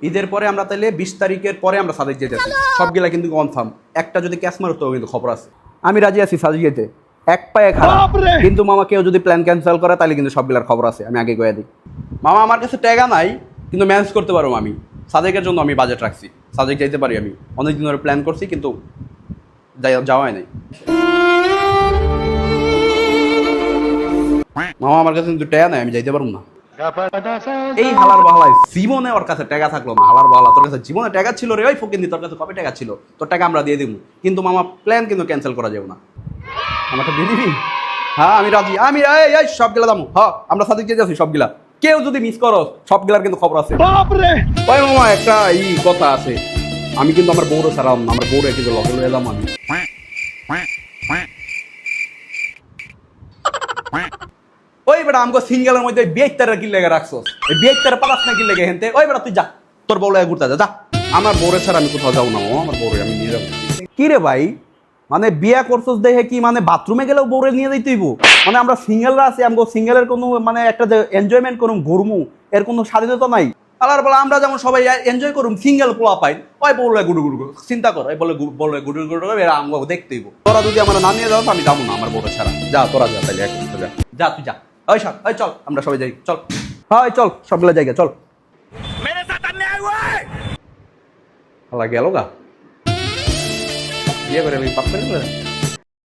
ঈদের পরে আমরা তাহলে 20 তারিখের পরে আমরা সাদেক যেতেছি, সবগুলা কিন্তু কনফার্ম। একটা যদি ক্যাশ মারো তো কিন্তু খবর আছে। আমি রাজি আছি সাদেক যেতে, এক পায়ে খারাপ, কিন্তু মামা কেউ যদি প্ল্যান ক্যান্সেল করে তাহলে কিন্তু সবগুলার খবর আছে, আমি আগে কয়ে দিই। মামা আমার কাছে টাকা নাই, কিন্তু ম্যানেজ করতে পারবো আমি। সাদেকের জন্য আমি বাজেট রাখছি, সাদেক যাইতে পারি আমি। অনেকদিন ধরে প্ল্যান করছি কিন্তু যাওয়াই নাই। মামা আমার কাছে কিন্তু টাকা নাই, আমি যাইতে পারবো না। এই হালার বাহালায় জীবনে ওর কাছে টাকা থাকলো না। হালার বাহালা, তোর কাছে জীবনে টাকা ছিল রে, ওই ফকিন্দি তোর কাছে কবে টাকা ছিল? তোর টাকা আমরা দিয়ে দিব, কিন্তু মামা প্ল্যান কিন্তু ক্যান্সেল করা যাবে না। আমাকে দিয়ে দিবি? হ্যাঁ আমি রাজি, আমি এই সবগুলা দাম। হ্যাঁ আমরা সাথে যেতে আছি সবগুলা। কেউ যদি মিস করো সবগুলার কিন্তু খবর আছে। ওই মামা একটা কথা আছে, আমি কিন্তু আমার বউরে ছাড়াম না, আমার বউরে কিন্তু লগে লয়ে এলাম আমি। ওই বেটা আমাকে সিঙ্গেলের মধ্যে 72 কি লেগে রাখছো, এই 72 পালাস না কি লেগে হেনতে। ওই বেটা তুই যা, তোর বউ ঘুরতে যা। আমার বউরে ছাড়া আমি কোথাও যাবো না, আমার বউরে আমি নিয়ে যাবো। কি রে ভাই, মানে বিয়া করছোস দেখে কি মানে বাথরুমে গেলেও বউরে নিয়ে যাইতে হইব? মানে আমরা সিঙ্গেলরা আছি, আমাকে সিঙ্গেলের কোনো মানে একটা যে এনজয়মেন্ট করুম ঘুরমু, এর কোনো স্বাধীনতা নাই। আলার বলে আমরা যেমন সবাই এনজয় করুম, সিঙ্গেল পোলা পাই, ওই বললে গুডু গুডু চিন্তা কর, ওই বললে গুডু গুডু এরা আমাকে দেখতে হইব। তোরা যদি আমার না নিয়ে যাও আমি যাবো না আমার বউরে ছাড়া। যা তোরা যা, তাইলে এক যা, যা তুই যা। ওই সব ওই চল আমরা সবাই যাই, চল। হয় চল সবগুলো জায়গা চল। আল্লাহ গেল গা বিয়ে করে পাপ করে